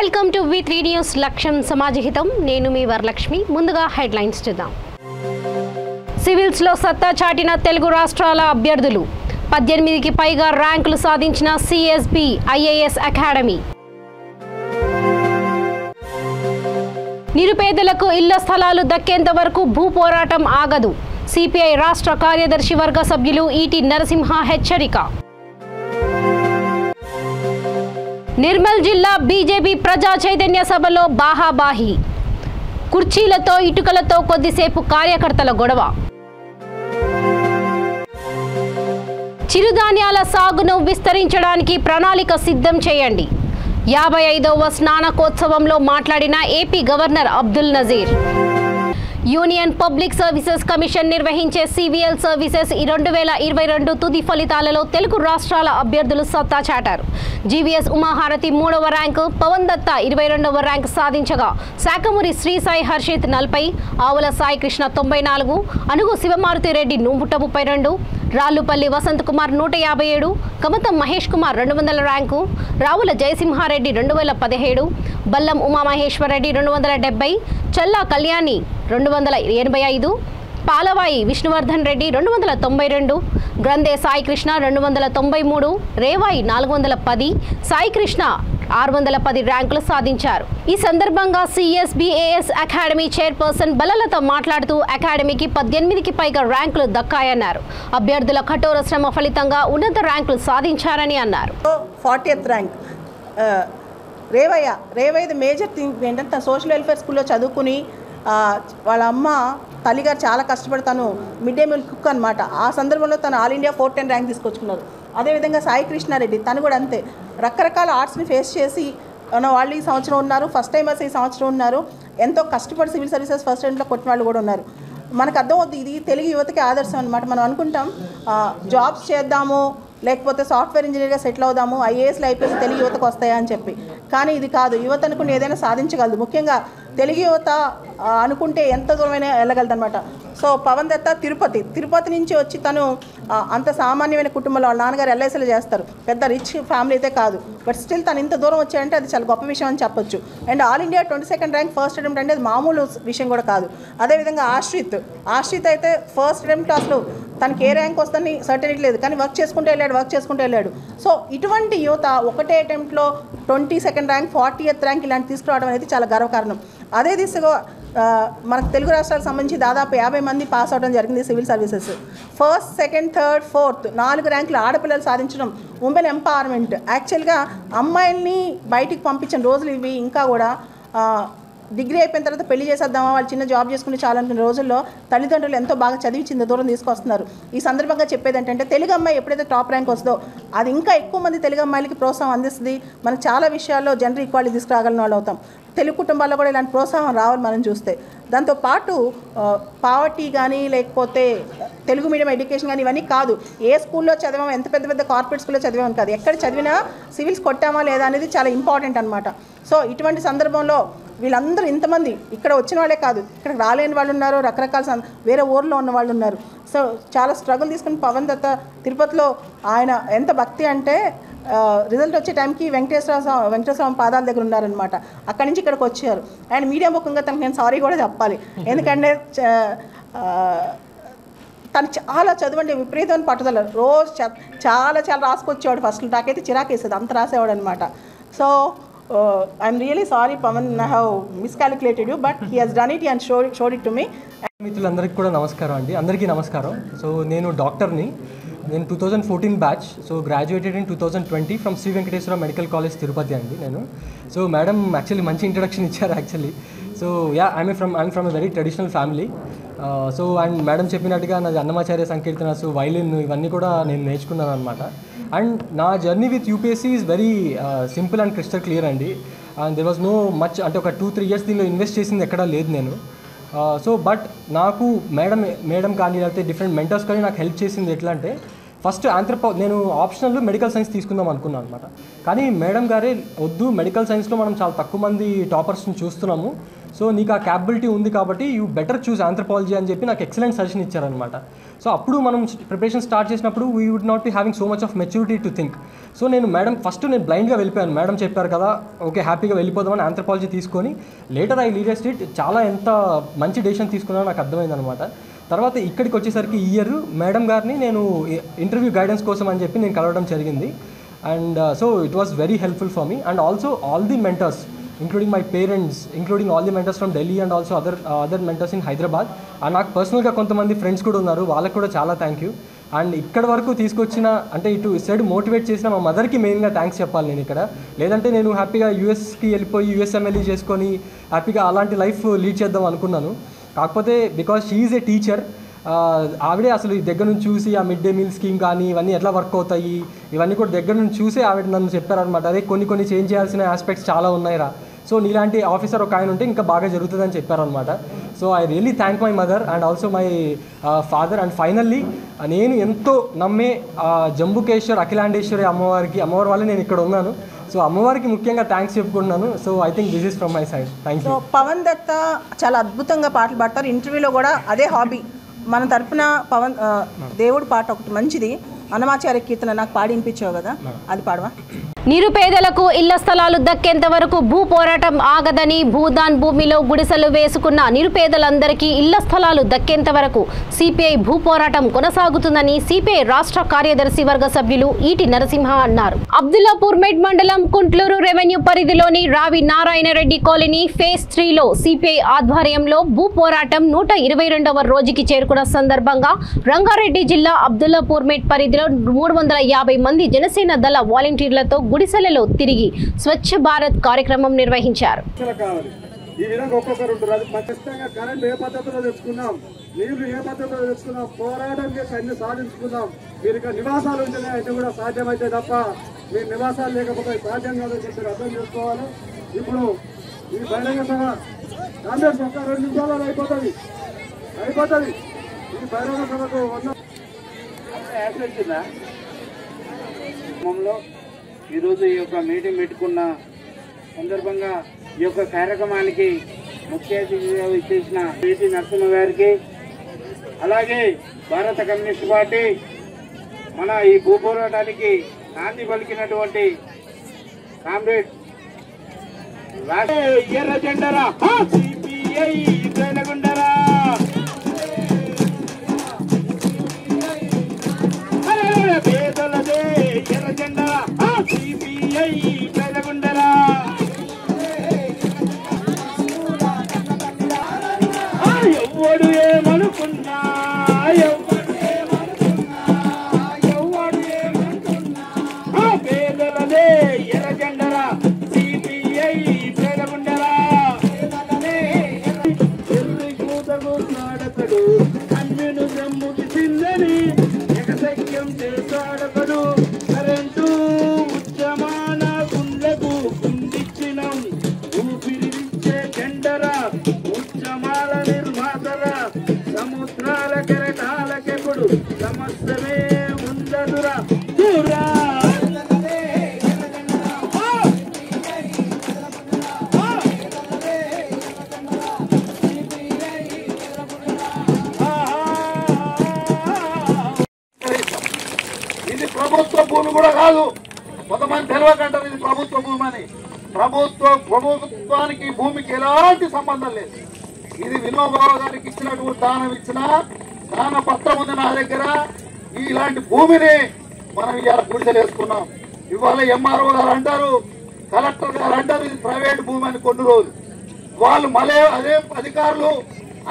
Welcome to V3 news లక్ష్యం సమాజహితం. నేను మీ వరలక్ష్మి. ముందుగా హెడ్లైన్స్ చూద్దాం. సివిల్స్ లో సత్తా చాటిన తెలుగు రాష్ట్రాల అభ్యర్థులు 18కి పైగా ర్యాంకులు సాధించిన CSB IAS అకాడమీ. నిరుపేదలకు ఇళ్ల స్థలాలు దక్కేంత వరకు భూ పోరాటం ఆగదు. CPI రాష్ట్ర కార్యదర్శి వర్గ సభ్యులు ఈటి నరసింహ హెచ్చరిక. నిర్మల్ జిల్లా బీజేపీ ప్రజా చైతన్య సభలో బాహాబాహి. కుర్చీలతో ఇటుకలతో కొద్దిసేపు కార్యకర్తల గొడవ. చిరుధాన్యాల సాగును విస్తరించడానికి ప్రణాళిక సిద్ధం చేయండి. 55వ స్నానకోత్సవంలో మాట్లాడిన AP governor Abdul Nazeer. Union Public Services Commission నిర్వహించే CVL సర్వీసెస్ 2022 తుది ఫలితాలలో తెలుగు రాష్ట్రాల అభ్యర్థులు సత్తా చాటారు. GVS ఉమాహారతి 3వ ర్యాంకు, పవన్ దత్త 22వ ర్యాంకు సాధించగా శాఖమూరి శ్రీ సాయి హర్షిత్ 40, ఆవుల సాయి కృష్ణ 94, అనుగు శివమారుతి రెడ్డి 132, రాళ్లుపల్లి వసంత్ కుమార్ 157, కమతం మహేష్ కుమార్ 200 ర్యాంకు, రావుల జయసింహారెడ్డి 2017, బల్లం ఉమామహేశ్వరరెడ్డి 270, చల్లా కళ్యాణి 285, పాలవాయి విష్ణువర్ధన్ రెడ్డి 292, గ్రంథే సాయి కృష్ణ 293, రేవాయి 410, సాయి కృష్ణ 610 ర్యాంకులు సాధించారు. ఈ సందర్భంగా CSBAS అకాడమీ చైర్పర్సన్ బలలత మాట్లాడుతూ అకాడమీకి 18కి పైగా ర్యాంకులు దక్కాయన్నారు. అభ్యర్థుల కఠోర శ్రమ ఫలితంగా ఉన్నత ర్యాంకులు సాధించారని అన్నారు. 40th ర్యాంక్ రేవయ్యది మేజర్ థింగ్ ఏంటంటే తను సోషల్ వెల్ఫేర్ స్కూల్లో చదువుకుని వాళ్ళ అమ్మ తల్లిగారు చాలా కష్టపడతాను మిడ్ డే మీల్ కుక్ అనమాట. ఆ సందర్భంలో తను ఆల్ ఇండియా 410 ర్యాంక్ తీసుకొచ్చుకున్నారు. అదేవిధంగా సాయి కృష్ణారెడ్డి తను కూడా అంతే రకరకాల ఆర్ట్స్ని ఫేస్ చేసి వాళ్ళు ఈ సంవత్సరం ఉన్నారు, ఫస్ట్ టైమర్స్ ఈ సంవత్సరం ఉన్నారు, ఎంతో కష్టపడి సివిల్ సర్వీసెస్ ఫస్ట్ ర్యాంక్లో కొట్టిన వాళ్ళు కూడా ఉన్నారు. మనకు అర్థమవుతుంది ఇది తెలుగు యువతకి ఆదర్శం అనమాట. మనం అనుకుంటాం జాబ్స్ చేద్దాము, లేకపోతే సాఫ్ట్వేర్ ఇంజనీర్గా సెటిల్ అవుదాము, IASలు IPS తెలుగు యువతకు వస్తాయా అని చెప్పి. కానీ ఇది కాదు, యువత అనుకుని ఏదైనా సాధించగలదు. ముఖ్యంగా తెలుగు యువత అనుకుంటే ఎంత దూరమైనా వెళ్ళగలదు అనమాట. సో పవన్ దత్త తిరుపతి నుంచి వచ్చి తను అంత సామాన్యమైన కుటుంబంలో వాళ్ళ నాన్నగారు LICలు చేస్తారు, పెద్ద రిచ్ ఫ్యామిలీ అయితే కాదు, బట్ స్టిల్ తను ఇంత దూరం వచ్చాయంటే అది చాలా గొప్ప విషయం అని చెప్పొచ్చు. And all India 22nd rank first attempt అంటే అది మామూలు విషయం కూడా కాదు. అదేవిధంగా ఆశ్రిత్ అయితే ఫస్ట్ అటెంప్ట్ అసలు తనకి ఏ ర్యాంక్ వస్తుందని సర్టెనిటీ లేదు, కానీ వర్క్ చేసుకుంటూ వెళ్ళాడు. సో ఇటువంటి యువత ఒకటే అటెంప్ట్లో 22nd ర్యాంక్, 40th ర్యాంక్ ఇలాంటి తీసుకురావడం అనేది చాలా గర్వకారణం. అదే దిశగా మనకు తెలుగు రాష్ట్రాలకు సంబంధించి దాదాపు 50 మంది పాస్ అవడం జరిగింది civil services. 1st, 2nd, 3rd, 4th 4 ర్యాంకులు ఆడపిల్లలు సాధించడం ఉమెన్ ఎంపవర్మెంట్. యాక్చువల్గా అమ్మాయిల్ని బయటికి పంపించిన రోజులు ఇవి. ఇంకా కూడా డిగ్రీ అయిపోయిన తర్వాత పెళ్లి చేసేద్దామా, వాళ్ళు చిన్న జాబ్ చేసుకుని చాలనుకునే రోజుల్లో తల్లిదండ్రులు ఎంతో బాగా చదివించింది దూరం తీసుకొస్తున్నారు. ఈ సందర్భంగా చెప్పేది ఏంటంటే తెలుగు అమ్మాయి ఎప్పుడైతే టాప్ ర్యాంక్ వస్తుందో అది ఇంకా ఎక్కువ మంది తెలుగు అమ్మాయిలకి ప్రోత్సాహం అందిస్తుంది. మనకు చాలా విషయాల్లో జెండర్ ఈక్వాలిటీ తీసుకురాగలిగిన వాళ్ళు అవుతాం. తెలుగు కుటుంబాల్లో కూడా ఇలాంటి ప్రోత్సాహం రావాలి మనం చూస్తే. దాంతోపాటు పావర్టీ కానీ లేకపోతే తెలుగు మీడియం ఎడ్యుకేషన్ కానీ ఇవన్నీ కాదు. ఏ స్కూల్లో చదివామో, ఎంత పెద్ద కార్పొరేట్ స్కూల్లో చదివామని కాదు, ఎక్కడ చదివినా సివిల్స్ కొట్టామా లేదా అనేది చాలా ఇంపార్టెంట్ అనమాట. సో ఇటువంటి సందర్భంలో వీళ్ళందరూ ఇంతమంది ఇక్కడ వచ్చిన వాళ్ళే కాదు, ఇక్కడ రాలేని వాళ్ళు ఉన్నారు, రకరకాల వేరే ఊర్లో ఉన్న వాళ్ళు ఉన్నారు. సో చాలా స్ట్రగుల్ తీసుకుని పవన్ దత్త తిరుపతిలో ఆయన ఎంత భక్తి అంటే రిజల్ట్ వచ్చే టైంకి వెంకటేశ్వర స్వామి పాదాల దగ్గర ఉన్నారనమాట. అక్కడి నుంచి ఇక్కడికి వచ్చారు. అండ్ మీడియా ముఖంగా తనకు నేను సారీ కూడా చెప్పాలి, ఎందుకంటే తను చాలా చదవండి విపరీతమైన పట్టుదల, రోజు చాలా రాసుకొచ్చేవాడు. ఫస్ట్ నాకైతే చిరాకేసేది, అంత రాసేవాడు అనమాట. So I'm really sorry Pawan, I have miscalculated you, but he has done it and showed it to me. మిత్రులందరికీ కూడా నమస్కారం అండి. అందరికీ నమస్కారం. సో నేను డాక్టర్ని, నేను 2014 batch. So graduated in 2020 from Sri Venkateswara medical college Tirupati అండి నేను. సో మేడం యాక్చువల్లీ మంచి ఇంట్రడక్షన్ ఇచ్చారు actually. So I'm from a very traditional family. So and madam చెప్పినట్టుగా నాది అన్నమాచార్య సంకీర్తనస్, వైలిన్ ఇవన్నీ కూడా నేను నేర్చుకున్నాను అనమాట. అండ్ నా journey with UPSC is very simple and crystal clear అండి. And there was no much, అంటే ఒక 2-3 ఇయర్స్ దీనిలో ఇన్వెస్ట్ చేసింది ఎక్కడా లేదు నేను. సో బట్ నాకు మేడం కానీ లేకపోతే డిఫరెంట్ మెంటర్స్ కానీ నాకు హెల్ప్ చేసింది ఎట్లా అంటే, ఫస్ట్ నేను ఆప్షనల్ మెడికల్ సైన్స్ తీసుకుందాం అనుకున్నాను అనమాట. కానీ మేడం గారే వద్దు, మెడికల్ సైన్స్లో మనం చాలా తక్కువ మంది టాపర్స్ని చూస్తున్నాము, సో నీకు ఆ క్యాపబిలిటీ ఉంది కాబట్టి యూ బెటర్ చూస్ ఆంథ్రపాలజీ అని చెప్పి నాకు ఎక్సలెంట్ సజెషన్ ఇచ్చారనమాట. సో అప్పుడు మనం ప్రిపరేషన్ స్టార్ట్ చేసినప్పుడు we would not be having so much of maturity to think. So నేను నేను బ్లైండ్గా వెళ్ళిపోయాను. మేడం చెప్పారు కదా, ఓకే హ్యాపీగా వెళ్ళిపోదామని ఆంథ్రపాలజీ తీసుకొని లేటర్ ఐ లీడెస్ట్ ఇట్. చాలా ఎంత మంచి డెసిషన్ తీసుకున్నానో నాకు అర్థమైందనమాట. తర్వాత ఇక్కడికి వచ్చేసరికి ఈ ఇయర్ మేడం గారిని నేను ఇంటర్వ్యూ గైడెన్స్ కోసం అని చెప్పి నేను కలవడం జరిగింది. And so it was very helpful for me. And also all the mentors including my parents, including all the mentors from Delhi and also other mentors in Hyderabad. And నాకు పర్సనల్గా కొంతమంది friends కూడా ఉన్నారు, వాళ్ళకి కూడా చాలా థ్యాంక్ యూ. అండ్ ఇక్కడ వరకు తీసుకొచ్చిన అంటే ఇటు సైడ్ మోటివేట్ చేసిన మా మదర్కి మెయిన్గా థ్యాంక్స్ చెప్పాలి నేను ఇక్కడ. లేదంటే నేను హ్యాపీగా యూఎస్కి వెళ్ళిపోయి యూఎస్ఎంఎల్ఈ చేసుకొని హ్యాపీగా అలాంటి లైఫ్ లీడ్ చేద్దాం అనుకున్నాను. కాకపోతే because she is a teacher, ఆవిడే అసలు ఈ దగ్గర నుంచి చూసి ఆ మిడ్ డే మీల్ స్కీమ్ కానీ ఇవన్నీ ఎట్లా వర్క్ అవుతాయి ఇవన్నీ కూడా దగ్గర నుంచి చూసి ఆవిడ నన్ను చెప్పారనమాట. అదే కొన్ని చేంజ్ చేయాల్సిన ఆస్పెక్ట్స్ చాలా ఉన్నాయిరా, సో నీలాంటి ఆఫీసర్ ఒక ఆయన ఉంటే ఇంకా బాగా జరుగుతుందని చెప్పారనమాట. So I really thank my mother and also my father. And finally నేను ఎంతో నమ్మే జంబుకేశ్వర్ అఖిలాండేశ్వరి అమ్మవారి వల్ల నేను ఇక్కడ ఉన్నాను. సో అమ్మవారికి ముఖ్యంగా థ్యాంక్స్ చెప్పుకుంటున్నాను. So I think this is from my side. Thank you. Pavan Datta చాలా అద్భుతంగా పాటలు పాడతారు. ఇంటర్వ్యూలో కూడా అదే హాబీ. మన తరపున పవన్ దేవుడు పాట ఒకటి మంచిది, అన్నమాచార్య కీర్తన నాకు పాడి వినిపించావు కదా, అది పాడవా? నిరుపేదలకు ఇళ్ల స్థలాలు దక్కేంత వరకు భూ పోరాటం ఆగదని, భూదాన్ భూమిలో గుడిసెలు వేసుకున్న నిరుపేదలందరికీ ఇళ్ల స్థలాలు దక్కేంత వరకు సిపిఐ భూ పోరాటం కొనసాగుతుందని సిపిఐ రాష్ట్ర కార్యదర్శి వర్గ సభ్యులు ఈటి నరసింహ అన్నారు. అబ్దుల్లాపూర్ మెడ్ మండలం కుంట్లూరు రెవెన్యూ పరిధిలోని రావి నారాయణరెడ్డి కాలనీ ఫేజ్ 3లో సిపిఐ ఆధ్వర్యంలో భూ పోరాటం 122వ రోజుకి చేరుకున్న సందర్భంగా రంగారెడ్డి జిల్లా అబ్దుల్లాపూర్ మెడ్ పరిధిలో 350 మంది జనసేన దళ వాలంటీర్లతో గుడిసెలలో తిరిగి స్వచ్ఛ భారత్ కార్యక్రమం నిర్వహించారు. ఈ విధంగా ఒక్కొక్కరు ఉంటారు. ఖచ్చితంగా కరెంట్ ఏ పద్ధతిలో తెచ్చుకున్నాం, నీళ్లు ఏ పద్ధతిలో తెచ్చుకున్నాం, పోరాటం చేసి అన్ని సాధించుకున్నాం. మీరు ఇక్కడ నివాసాలు ఉంటేనే అయితే కూడా సాధ్యమైతే తప్ప మీరు నివాసాలు లేకపోతే సాధ్యం కాదని చెప్పి అర్థం చేసుకోవాలి. ఇప్పుడు ఈ బహిరంగ సభ కాంగ్రెస్ ఒక్క 2 నిమిషాలలో అయిపోతుంది. ఈ బహిరంగ సభకు ఈరోజు ఈ యొక్క మీటింగ్ పెట్టుకున్న సందర్భంగా ఈ యొక్క కార్యక్రమానికి ముఖ్య అతిథిగా ఇచ్చేసిన ఈటి నరసింహ గారికి, అలాగే భారత కమ్యూనిస్ట్ పార్టీ మన ఈ భూ పోరాటానికి నాంది పలికినటువంటి కామ్రేడ్ ఎర్ర జెండరా సిపిఐ జనగుండరా పేదలదే ఎర్ర జెండరా సిపిఐ జనగుండరా ఎవడు ఏమనుకున్నా పేదలదే ఎర్ర జెండరా సిపిఐ జనగుండరా ఎర్రి కూతగున్నాడతడు అమ్మిను జమ్ముకి చిందని ఎగసక్యం చేశాడతడు కరెంటు ఉద్యమాన గుండెకు గుండిచ్చినం ఊపిరిచ్చే జెండరా ఉద్యమాల నిర్మాతరా సముద్రాల కెరటాలకెప్పుడు సమస్తమే ఉండదురా దూరా ప్రభుత్వ భూమి కూడా కాదు, కొంతమంది తెలియకంటారు ఇది ప్రభుత్వ భూమి అని. ప్రభుత్వానికి భూమికి ఎలాంటి సంబంధం లేదు. ఇది వినోబాబు గారికి ఇచ్చినటువంటి దాన పత్రం ఉంది నా దగ్గర. ఇలాంటి భూమిని మనం ఇవాళ గుడిసెలు వేసుకున్నాం. ఇవాళ ఎంఆర్ఓ గారు అంటారు, కలెక్టర్ గారు అంటారు ఇది ప్రైవేట్ భూమి అని కొన్ని రోజులు. వాళ్ళు మళ్ళీ అదే అధికారులు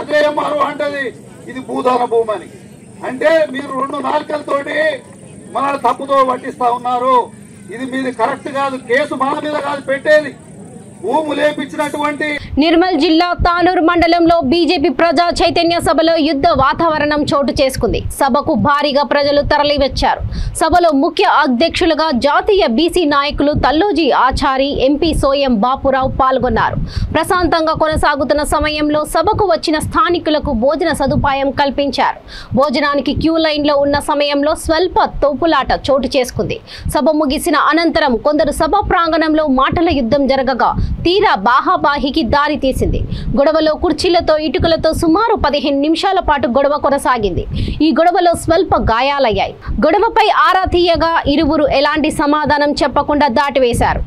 అదే ఎంఆర్ఓ అంటది ఇది భూదాన భూమి అని. అంటే మీరు 2 నాలుకలతోటి మనల్ని తప్పుదో పట్టిస్తా ఉన్నారు. ఇది మీది కరెక్ట్ కాదు. కేసు మన మీద కాదు పెట్టేది, భూములేపించినటువంటి నిర్మల్ జిల్లా తానూరు మండలంలో బీజేపీ ప్రజా చైతన్య సభలో యుద్ధ వాతావరణం చోటు చేసుకుంది. సభకు భారీగా ప్రజలు తరలివచ్చారు. సభలో ముఖ్య అధ్యక్షులుగా జాతీయ బీసీ నాయకులు తల్లోజీ ఆచారి, ఎంపీ సోయం బాపురావు పాల్గొన్నారు. ప్రశాంతంగా కొనసాగుతున్న సమయంలో సభకు వచ్చిన స్థానికులకు భోజన సదుపాయం కల్పించారు. భోజనానికి క్యూ లైన్లో ఉన్న సమయంలో స్వల్ప తోపులాట చోటు చేసుకుంది. సభ ముగిసిన అనంతరం కొందరు సభ ప్రాంగణంలో మాటల యుద్ధం జరగగా తీరా బాహాబాహికి దారి తీసింది. గొడవలో కుర్చీలతో ఇటుకలతో సుమారు 15 నిమిషాల పాటు గొడవ కొనసాగింది. ఈ గొడవలో స్వల్ప గాయాలయ్యాయి. గొడవపై ఆరా తీయగా ఇరువురు ఎలాంటి సమాధానం చెప్పకుండా దాటివేశారు.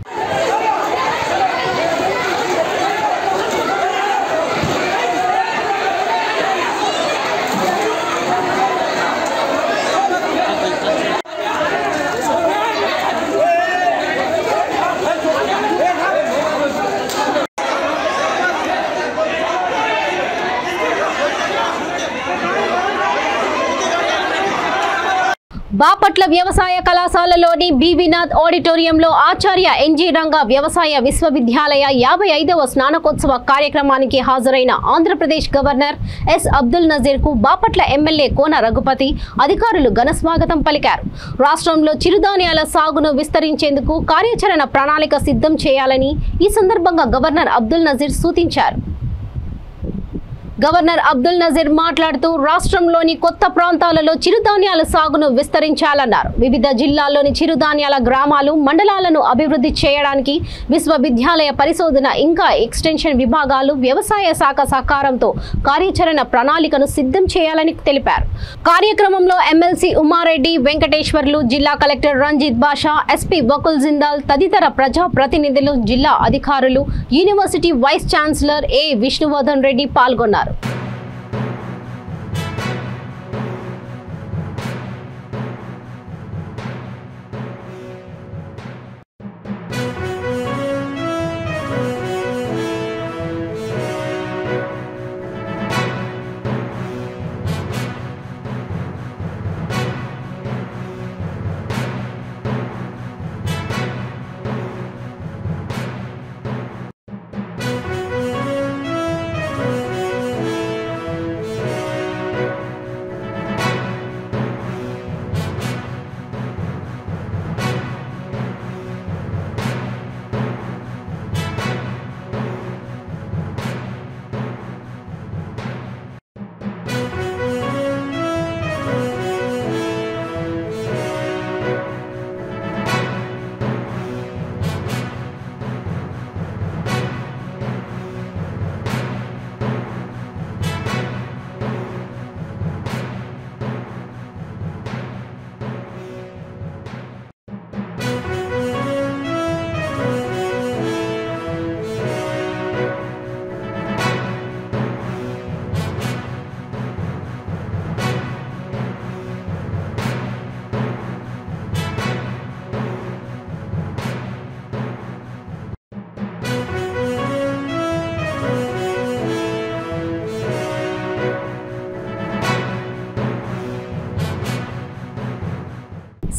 బాపట్ల వ్యవసాయ కళాశాలలోని బీవీనాథ్ ఆడిటోరియంలో ఆచార్య ఎన్జీ రంగా వ్యవసాయ విశ్వవిద్యాలయ 55వ స్నాతకోత్సవ కార్యక్రమానికి హాజరైన ఆంధ్రప్రదేశ్ గవర్నర్ ఎస్ అబ్దుల్ నజీర్ కు బాపట్ల ఎమ్మెల్యే కోన రఘుపతి అధికారులు ఘన స్వాగతం పలికారు. రాష్ట్రంలో చిరుధాన్యాల సాగును విస్తరించేందుకు కార్యాచరణ ప్రణాళిక సిద్ధం చేయాలని ఈ సందర్భంగా గవర్నర్ అబ్దుల్ నజీర్ సూచించారు. గవర్నర్ అబ్దుల్ నజీర్ మాట్లాడుతూ రాష్ట్రంలోని కొత్త ప్రాంతాలలో చిరుధాన్యాల సాగును విస్తరించాలన్నారు. వివిధ జిల్లాల్లోని చిరుధాన్యాల గ్రామాలు, మండలాలను అభివృద్ధి చేయడానికి విశ్వవిద్యాలయ పరిశోధన ఇంకా ఎక్స్టెన్షన్ విభాగాలు వ్యవసాయ శాఖ సహకారంతో కార్యాచరణ ప్రణాళికను సిద్ధం చేయాలని తెలిపారు. కార్యక్రమంలో ఎమ్మెల్సీ ఉమారెడ్డి వెంకటేశ్వర్లు, జిల్లా కలెక్టర్ రంజిత్ బాషా, ఎస్పీ వకుల్ జిందాల్ తదితర ప్రజా ప్రతినిధులు, జిల్లా అధికారులు, యూనివర్సిటీ వైస్ ఛాన్సలర్ ఏ విష్ణువర్ధన్ రెడ్డి పాల్గొన్నారు.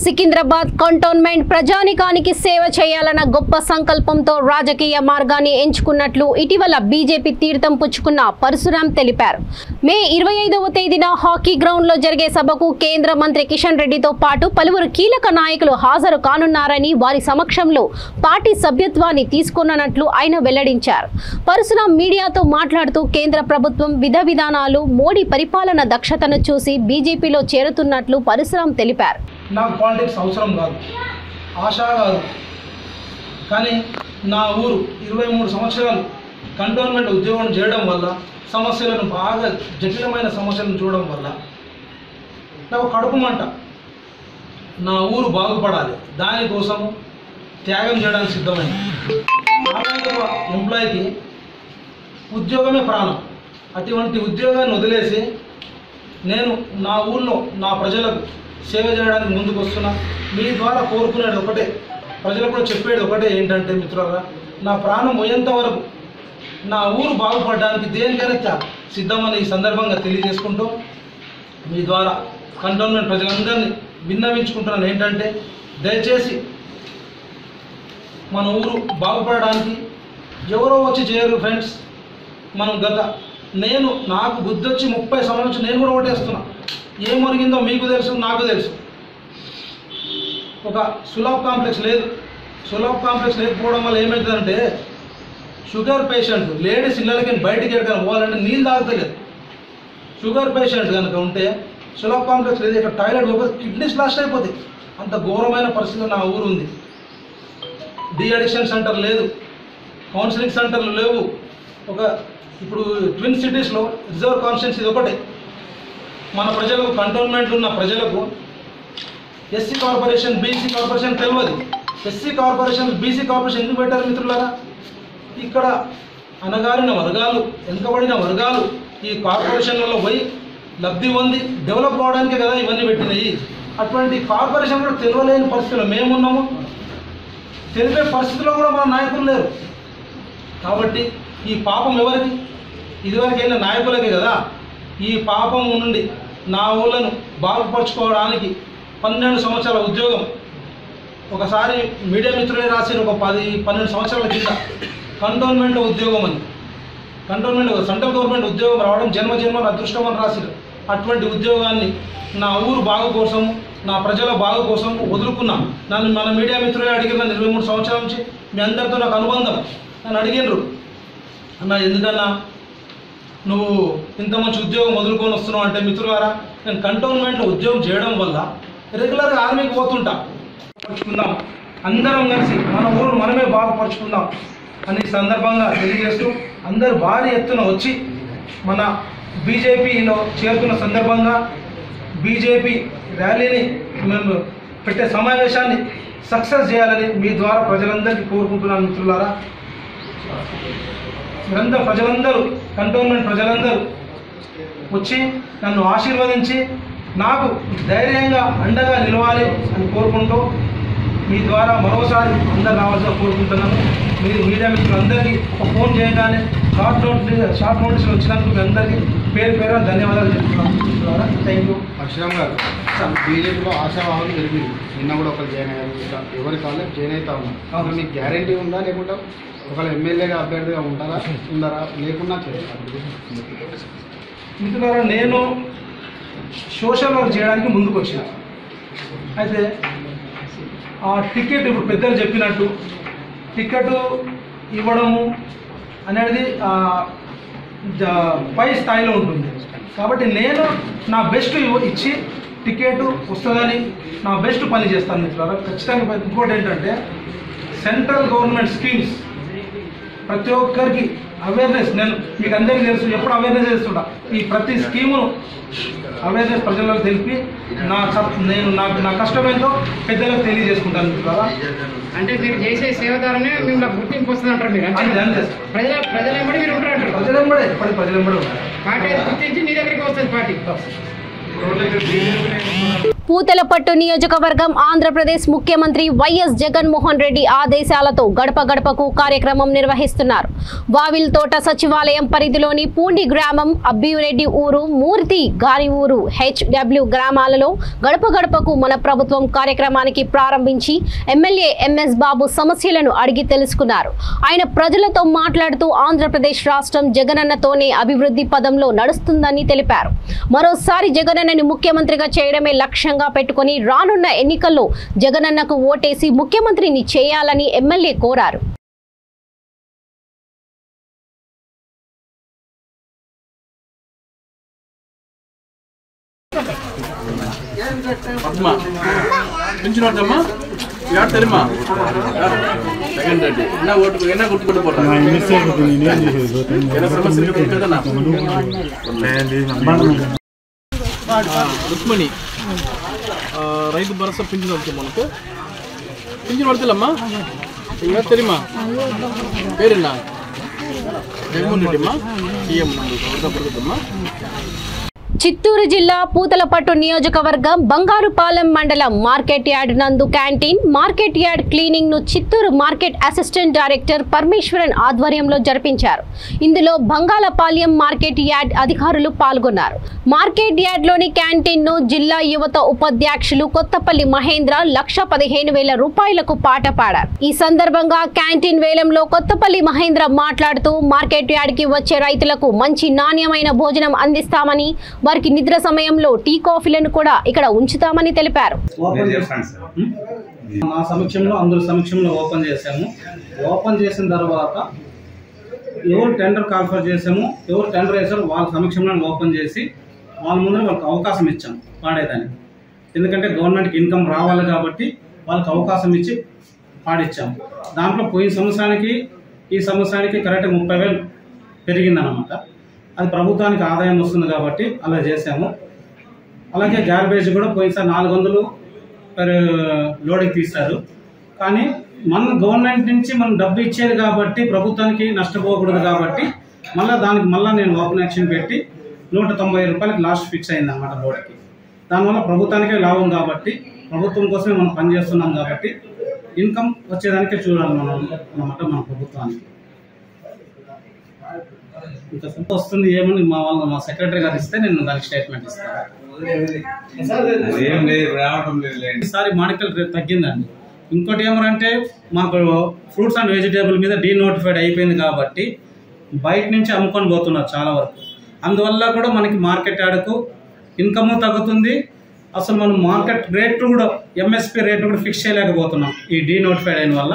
సికింద్రాబాద్ కంటోన్మెంట్ ప్రజానికానికి సేవ చేయాలన్న గొప్ప సంకల్పంతో రాజకీయ మార్గాన్ని ఎంచుకున్నట్లు ఇటీవల బీజేపీ తీర్థం పుచ్చుకున్న పరశురాం తెలిపారు. మే 25వ తేదీన హాకీ గ్రౌండ్ లో జరిగే సభకు కేంద్ర మంత్రి కిషన్ రెడ్డితో పాటు పలువురు కీలక నాయకులు హాజరు కానున్నారని, వారి సమక్షంలో పార్టీ సభ్యత్వాన్ని తీసుకున్నట్లు ఆయన వెల్లడించారు. పరశురాం మీడియాతో మాట్లాడుతూ కేంద్ర ప్రభుత్వం విధానాలు, మోడీ పరిపాలన దక్షతను చూసి బీజేపీలో చేరుతున్నట్లు పరశురాం తెలిపారు. నాకు పాలిటిక్స్ అవసరం కాదు, ఆశ కాదు, కానీ నా ఊరు 23 సంవత్సరాలు కంటోన్మెంట్ ఉద్యోగం చేయడం వల్ల, సమస్యలను బాగా జటిలమైన సమస్యలను చూడడం వల్ల నాకు కడుపు మంట. నా ఊరు బాగుపడాలి, దానికోసం త్యాగం చేయడానికి సిద్ధమైంది. అలాంటి ఎంప్లాయీకి ఉద్యోగమే ప్రాణం. అటువంటి ఉద్యోగాన్ని వదిలేసి నేను నా ఊళ్ళో నా ప్రజలకు సేవ చేయడానికి ముందుకు వస్తున్నా. మీ ద్వారా కోరుకునేది ఒకటే, ప్రజలకు కూడా చెప్పేది ఒకటే, ఏంటంటే మిత్రులారా, నా ప్రాణం పోయేంత వరకు నా ఊరు బాగుపడడానికి దేనికైనా సిద్ధమని ఈ సందర్భంగా తెలియజేసుకుంటూ మీ ద్వారా కంటోన్మెంట్ ప్రజలందరినీ విన్నవించుకుంటున్నాను. ఏంటంటే దయచేసి మన ఊరు బాగుపడడానికి ఎవరో వచ్చి చేయరు ఫ్రెండ్స్. మనం నాకు బుద్ధి వచ్చి 30 సంవత్సరాలు నేను కూడా ఓటేస్తున్నా. ఏం ఒరిగిందో మీకు తెలుసు, నాకు తెలుసు. ఒక సులాబ్ కాంప్లెక్స్ లేదు. సులాబ్ కాంప్లెక్స్ లేకపోవడం వల్ల ఏమవుతుందంటే షుగర్ పేషెంట్ లేడీస్ ఇళ్ళకి బయటికి ఎక్కడికైనా పోవాలంటే నీళ్ళు తాగుతలేదు. షుగర్ పేషెంట్ కనుక ఉంటే సులాబ్ కాంప్లెక్స్ లేదు, ఇక్కడ టాయిలెట్ పోతే కిడ్నీస్ లాస్ట్ అయిపోతాయి. అంత ఘోరమైన పరిస్థితి నా ఊరు ఉంది. డి అడిక్షన్ సెంటర్ లేదు, కౌన్సిలింగ్ సెంటర్లు లేవు. ఇప్పుడు ట్విన్ సిటీస్లో రిజర్వ్ కాన్స్టిట్యున్సీ ఇది ఒకటే. మన ప్రజలకు కంటోన్మెంట్ ఉన్న ప్రజలకు ఎస్సీ కార్పొరేషన్, బీసీ కార్పొరేషన్ తెలియదు. ఎస్సీ కార్పొరేషన్, బీసీ కార్పొరేషన్ ఎందుకు పెట్టారు మిత్రులారా? ఇక్కడ అనగారిన వర్గాలు, వెనుకబడిన వర్గాలు ఈ కార్పొరేషన్లలో పోయి లబ్ధి పొంది డెవలప్ అవడానికే కదా ఇవన్నీ పెట్టినాయి. అటువంటి కార్పొరేషన్ కూడా తెలియలేని పరిస్థితిలో మేమున్నాము. తెలిపే పరిస్థితిలో కూడా మన నాయకులు లేరు. కాబట్టి ఈ పాపం ఎవరికి? ఇదివరకైనా నాయకులకే కదా. ఈ పాపం నుండి నా ఊళ్ళను బాగుపరుచుకోవడానికి 12 సంవత్సరాల ఉద్యోగం. ఒకసారి మీడియా మిత్రులే రాసిన ఒక 10-12 సంవత్సరాల కింద కంటోన్మెంట్ ఉద్యోగం అని, కంటోన్మెంట్ సెంట్రల్ గవర్నమెంట్ ఉద్యోగం రావడం జన్మజన్మల అదృష్టం అని రాసిన అటువంటి ఉద్యోగాన్ని నా ఊరు బాగు కోసం, నా ప్రజల బాగు కోసం వదులుకున్నాం. మన మీడియా మిత్రులే అడిగిన 23 సంవత్సరాల నుంచి మీ అందరితో నాకు అనుబంధం. నన్ను అడిగినరు, అన్న ఎందుకన్నా నువ్వు ఇంత మంచి ఉద్యోగం వదులుకొని వస్తున్నావు అంటే, మిత్రులారా నేను కంటోన్మెంట్లో ఉద్యోగం చేయడం వల్ల రెగ్యులర్గా ఆర్మీకి పోతుంటా. పరుచుకుందాం, అందరం కలిసి మన ఊరు మనమే బాగుపరుచుకుందాం అని సందర్భంగా తెలియజేస్తూ అందరూ భారీ ఎత్తున వచ్చి మన బీజేపీలో చేరుకున్న సందర్భంగా బీజేపీ ర్యాలీని మేము పెట్టే సమావేశాన్ని సక్సెస్ చేయాలని మీ ద్వారా ప్రజలందరికీ కోరుకుంటున్నాను. మిత్రులారా ప్రజలందరూ కంటోన్మెంట్ ప్రజలందరూ వచ్చి నన్ను ఆశీర్వదించి నాకు ధైర్యంగా అండగా నిలవాలి అని కోరుకుంటూ మీ ద్వారా మరోసారి అందరు రావాల్సిన కోరుకుంటున్నాను. మీరు మీడియా మిత్రులందరికీ ఒక ఫోన్ చేయగానే షార్ట్ నోటీసులు వచ్చినందుకు మీ అందరికీ పేరు పేరు ధన్యవాదాలు చెప్తున్నాను. Thank you. అక్షరం గారు, బీజేపీలో ఆశావాహులు జరిగింది. నిన్న కూడా ఒకరు జాయిన్ అయ్యారు. ఎవరి కాలేజ్ జాయిన్ అవుతా ఉన్నారు. మీకు గ్యారంటీ ఉందా? లేకుంటే ఒకవేళ ఎమ్మెల్యేగా అభ్యర్థిగా ఉండారా లేకుండా చేస్తారు? మిత్రులారా, నేను సోషల్ వర్క్ చేయడానికి ముందుకు వచ్చిన. అయితే ఆ టికెట్ ఇప్పుడు పెద్దలు చెప్పినట్టు టికెట్ ఇవ్వడము అనేది పై స్థాయిలో ఉంటుంది. కాబట్టి నేను నా బెస్ట్ ఇచ్చి టికెట్ వస్తుందని నా బెస్ట్ పని చేస్తాను మిత్రులారా. ఖచ్చితంగా. ఇంకోటి ఏంటంటే సెంట్రల్ గవర్నమెంట్ స్కీమ్స్ ప్రతి ఒక్కరికి అవేర్నెస్, నేను మీకు అందరికీ తెలుసు, ఎప్పుడు అవేర్నెస్ చేస్తుంటా. ఈ ప్రతి స్కీమును అవేర్నెస్ ప్రజలకు తెలిపి నా కష్టమేంటో పెద్దలకు తెలియజేసుకుంటాను మిత్రులారా. అంటే మీరు చేసే సేవ ద్వారానే మిమ్మల్ని గుర్తింపు వస్తుంది అంటారు. మీరు ప్రజలెంబడి మీరు ఉంటారు. ప్రజలెంబడి పార్టీ గుర్తించి మీ దగ్గరికి వస్తుంది పార్టీ. పూతలపట్టు నియోజకవర్గం ఆంధ్రప్రదేశ్ ముఖ్యమంత్రి వైఎస్ జగన్మోహన్ రెడ్డి ఆదేశాలతో గడప గడపకు కార్యక్రమం నిర్వహిస్తున్నారు. వావిల్తోట సచివాలయం పరిధిలోని పూండి గ్రామం, అబ్బిరెడ్డి ఊరు, మూర్తి గారి ఊరు, హెచ్డబ్ల్యూ గ్రామాలలో గడప గడపకు మన ప్రభుత్వం కార్యక్రమానికి ప్రారంభించి ఎమ్మెల్యే ఎంఎస్ బాబు సమస్యలను అడిగి తెలుసుకున్నారు. ఆయన ప్రజలతో మాట్లాడుతూ ఆంధ్రప్రదేశ్ రాష్ట్రం జగనన్నతోనే అభివృద్ధి పదంలో నడుస్తుందని తెలిపారు. మరోసారి జగనన్నని ముఖ్యమంత్రిగా చేయడమే లక్ష్యంగా పెట్టుకుని రానున్న ఎన్నికల్లో జగనన్నకు ఓటేసి ముఖ్యమంత్రిని చేయాలని ఎమ్మెల్యే కోరారు. ருக்மணி ரைத்து பரச பிஞ்சு வரைக்கும் உனக்கு பிஞ்சு வரத்தில்லம்மா எங்கே தெரியுமா பேர் என்ன ஜெகன்மோகன் ரெட்டிம்மா சிஎம் நம்மளுக்கு அவர் தான் கொடுக்குதும்மா. చిత్తూరు జిల్లా పూతలపట్టు నియోజకవర్గం బంగారుపాలెం మండలం మార్కెట్ యార్డ్ నందు క్యాంటీన్ మార్కెట్ యార్డ్ క్లీనింగ్ ను Chittoor market assistant director Parameswaran ఆధ్వర్యంలో జరిపించారు. ఇందులో బంగాళపాలెం మార్కెట్ యార్డ్ అధికారులు పాల్గొన్నారు. మార్కెట్ యార్డ్ లోని క్యాంటీన్ ను జిల్లా యువత ఉపాధ్యక్షులు కొత్తపల్లి మహేంద్ర 1,15,000 రూపాయలకు పాట పాడారు. ఈ సందర్భంగా క్యాంటీన్ వేలంలో కొత్తపల్లి మహేంద్ర మాట్లాడుతూ మార్కెట్ యార్డ్ కి వచ్చే రైతులకు మంచి నాణ్యమైన భోజనం అందిస్తామని, వారికి నిద్ర సమయంలో టీ కాఫీలను కూడా ఇక్కడ ఉంచుతామని తెలిపారు. నా సమక్షంలో అందరి సమక్షంలో ఓపెన్ చేశాము. ఓపెన్ చేసిన తర్వాత ఎవరు టెండర్ కాల్ఫర్ చేసాము, ఎవరు టెండర్ వేసారో వాళ్ళ సమక్షంలో ఓపెన్ చేసి వాళ్ళ ముందు వాళ్ళకి అవకాశం ఇచ్చాం పాడేదానికి. ఎందుకంటే గవర్నమెంట్కి ఇన్కమ్ రావాలి కాబట్టి వాళ్ళకి అవకాశం ఇచ్చి పాడిచ్చాము. దాంట్లో పోయిన సంవత్సరానికి ఈ సంవత్సరానికి కరెక్ట్ 30,000 పెరిగిందన్నమాట. అది ప్రభుత్వానికి ఆదాయం వస్తుంది కాబట్టి అలా చేసాము. అలాగే గార్బేజ్ కూడా పోయినసారి 400 పర్ లోడింగ్ తీస్తారు. కానీ మన గవర్నమెంట్ నుంచి మనం డబ్బు ఇచ్చేది కాబట్టి ప్రభుత్వానికి నష్టపోకూడదు కాబట్టి దానికి నేను ఓపెన్ యాక్షన్ పెట్టి 190 రూపాయలకి లాస్ట్ ఫిక్స్ అయింది అన్నమాట లోడ్కి. దానివల్ల ప్రభుత్వానికే లాభం కాబట్టి ప్రభుత్వం కోసమే మనం పనిచేస్తున్నాం కాబట్టి ఇన్కమ్ వచ్చేదానికే చూడాలి మనం అన్నమాట మన ప్రభుత్వానికి. ఇంకా వస్తుంది ఏమని మా సెక్రటరీ గారు ఇస్తే నేను దానికి స్టేట్మెంట్ ఇస్తాను. ఈసారి మాడికల్ రేట్ తగ్గిందండి. ఇంకోటి ఏమంటే మాకు ఫ్రూట్స్ అండ్ వెజిటేబుల్ మీద డీనోటిఫైడ్ అయిపోయింది కాబట్టి బయట నుంచి అమ్ముకొని పోతున్నారు చాలా వరకు. అందువల్ల కూడా మనకి మార్కెట్ యార్డ్కు ఇన్కమ్ తగ్గుతుంది. అసలు మనం మార్కెట్ రేట్లు కూడా ఎంఎస్పి రేట్లు కూడా ఫిక్స్ చేయలేకపోతున్నాం ఈ డీనోటిఫైడ్ అయిన వల్ల.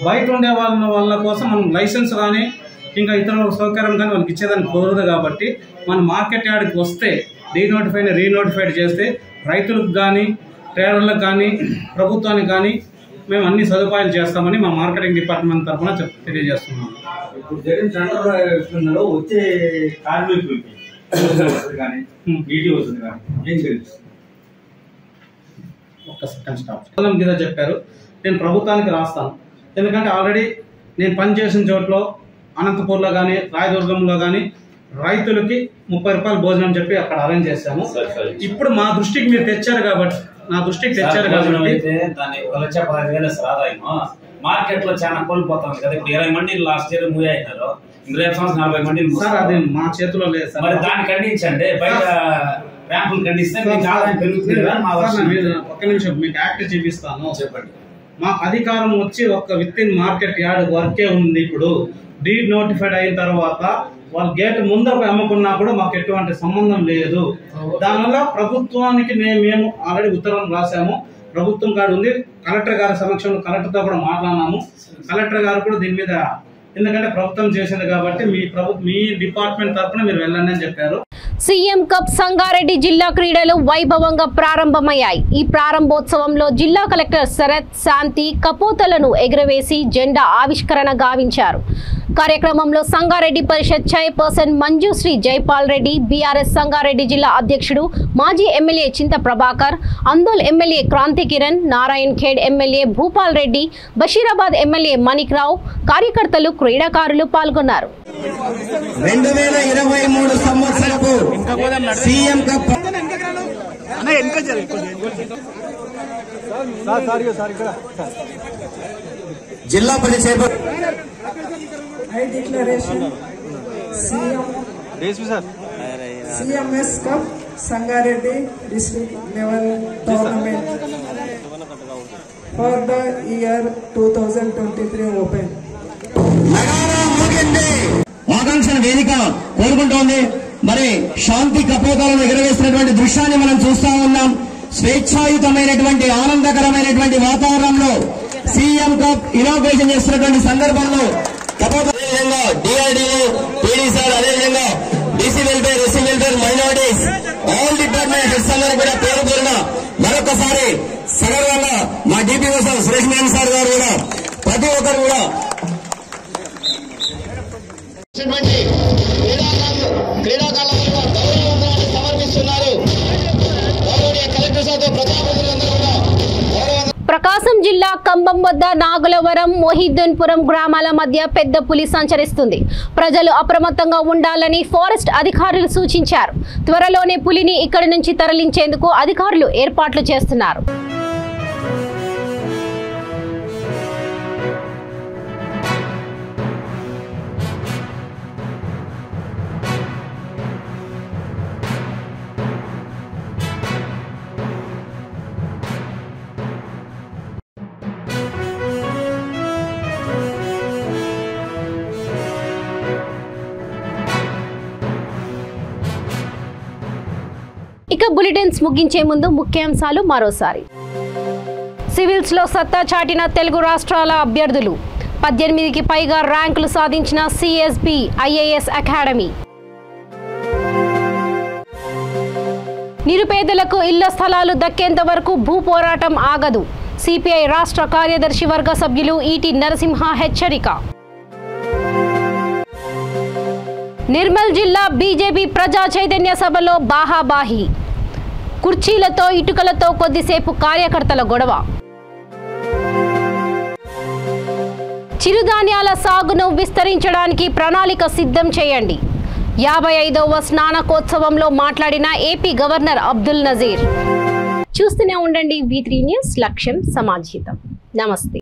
బయట ఉండే వాళ్ళ కోసం మనం లైసెన్స్ కానీ ఇంకా ఇతర సౌకర్యం కానీ వాళ్ళకి ఇచ్చేదానికి కుదరదు కాబట్టి మన మార్కెట్ యార్డ్కి వస్తే డీనోటిఫైడ్ రీనోటిఫైడ్ చేస్తే రైతులకు కానీ ట్రేడర్లకు కానీ ప్రభుత్వానికి కానీ మేము అన్ని సదుపాయాలు చేస్తామని మా మార్కెటింగ్ డిపార్ట్మెంట్ తరఫున తెలియజేస్తున్నాం. ఇప్పుడు జగన్ టెండర్ వచ్చే కార్మికులకి ఒక్క సెకండ్ స్టాప్ కింద చెప్పారు. నేను ప్రభుత్వానికి రాస్తాను. ఎందుకంటే ఆల్రెడీ నేను పనిచేసిన చోట్ల అనంతపూర్లో కానీ రాయదుర్గంలో కానీ రైతులకి 30 రూపాయలు భోజనం చెప్పి అక్కడ అరేంజ్ చేశాము. ఇప్పుడు మా దృష్టికి మీరు తెచ్చారు కాబట్టి మార్కెట్ లో చాలా కోల్పోతాం కదా. ఇప్పుడు 20 మండీలు లాస్ట్ ఇయర్ మూవ్ అయినారు. రేపు సంవత్సరం 40 మండీలు సార్. అది మా చేతిలో లేదు సార్. మరి దాన్ని ఖండించండి. బయట ర్యాంపులు ఖండిస్తే మీకు ఆదాయం పెరుగుతుంది కదా. ఒక్క నిమిషం మీకు యాక్ట్ చూపిస్తాను. చెప్పండి. మా అధికారం వచ్చి విత్ ఇన్ మార్కెట్ యార్డ్ వర్కే ఉంది. ఇప్పుడు డీ నోటిఫైడ్ అయిన తర్వాత వాళ్ళ గేట్ ముందర అమ్ముకున్నా కూడా మాకు ఎటువంటి సంబంధం లేదు. దానివల్ల ప్రభుత్వానికి మేము ఆల్రెడీ ఉత్తర్వులు రాసాము. ప్రభుత్వం కాడ ఉంది. కలెక్టర్ గారి సమక్షంలో కలెక్టర్తో కూడా మాట్లాడినాము. కలెక్టర్ గారు కూడా దీని మీద, ఎందుకంటే ప్రభుత్వం చేసింది కాబట్టి మీ డిపార్ట్మెంట్ తరఫున మీరు వెళ్ళండి అని చెప్పారు. సీఎం కప్ సంగారెడ్డి జిల్లా క్రీడలు వైభవంగా ప్రారంభమయ్యాయి. ఈ ప్రారంభోత్సవంలో జిల్లా కలెక్టర్ శరత్ శాంతి కపోతలను ఎగురవేసి జెండా ఆవిష్కరణ గావించారు. కార్యక్రమంలో సంగారెడ్డి పరిషత్ చైర్పర్సన్ మంజుశ్రీ జైపాల్ రెడ్డి, బీఆర్ఎస్ సంగారెడ్డి జిల్లా అధ్యక్షుడు మాజీ MLA Chinta Prabhakar, Andole MLA Kranti Kiran, Narayankhed MLA Bhupal Reddy, Basheerabad MLA Manik Rao, కార్యకర్తలు, క్రీడాకారులు పాల్గొన్నారు. 2023 సంవత్సరపు సీఎం కప్ జిల్లా పరిషత్ I declaration CMS Cup Sangareddy district level tournament for the year 2023 open. ఆకాంక్షల వేదిక కోరుకుంటోంది. మరి శాంతి కపోతాలను ఎగరవేస్తున్నటువంటి దృశ్యాన్ని మనం చూస్తా ఉన్నాం. స్వేచ్ఛాయుతమైనటువంటి ఆనందకరమైనటువంటి వాతావరణంలో సీఎం కప్ ఇనాగ్రేషన్ చేస్తున్నటువంటి సందర్భంలో డిఆర్డీఓ పీడీ సార్, అదేవిధంగా DC welfare, SC welfare, minorities all department heads అందరూ కూడా పేరు పేరున మరొకసారి సగర్వంగా మా డిపిఓ సార్ సురేష్ మేన్ సార్ గారు కూడా ప్రతి ఒక్కరు కూడా క్రీడాకారులకు సమర్పిస్తున్నారు. ప్రకాశం జిల్లా కంబం వద్ద నాగులవరం మొహిద్దీన్పురం గ్రామాల మధ్య పెద్ద పులి సంచరిస్తుంది. ప్రజలు అప్రమత్తంగా ఉండాలని ఫారెస్ట్ అధికారులు సూచించారు. త్వరలోనే పులిని ఇక్కడి నుంచి తరలించేందుకు అధికారులు ఏర్పాట్లు చేస్తున్నారు. ఇక బులెటిన్స్ ముగించే ముందు ముఖ్యాంశాలు మరోసారి. సివిల్స్ లో సత్తా చాటిన తెలుగు రాష్ట్రాల అభ్యర్థులు. 18కి పైగా ర్యాంకులు సాధించిన సిఎస్బి ఐఏఎస్ అకాడమీ. నిరుపేదలకు ఇళ్ల స్థలాలు దక్కేంత వరకు భూ పోరాటం ఆగదు. సిపిఐ రాష్ట్ర కార్యదర్శి వర్గ సభ్యులు ఈటి నరసింహ హెచ్చరిక. నిర్మల్ జిల్లా బీజేపీ ప్రజా చైతన్య సభలో బాహాబాహి. కుర్చీలతో ఇటుకలతో కొద్దిసేపు కార్యకర్తల గొడవ. చిరుధాన్యాల సాగును విస్తరించడానికి ప్రణాళిక సిద్ధం చేయండి. 55వ స్నానకోత్సవంలో మాట్లాడిన ఏపీ గవర్నర్ అబ్దుల్ నజీర్. చూస్తూనే ఉండండి V3 న్యూస్, లక్ష్యం సమాజహితం. నమస్తే.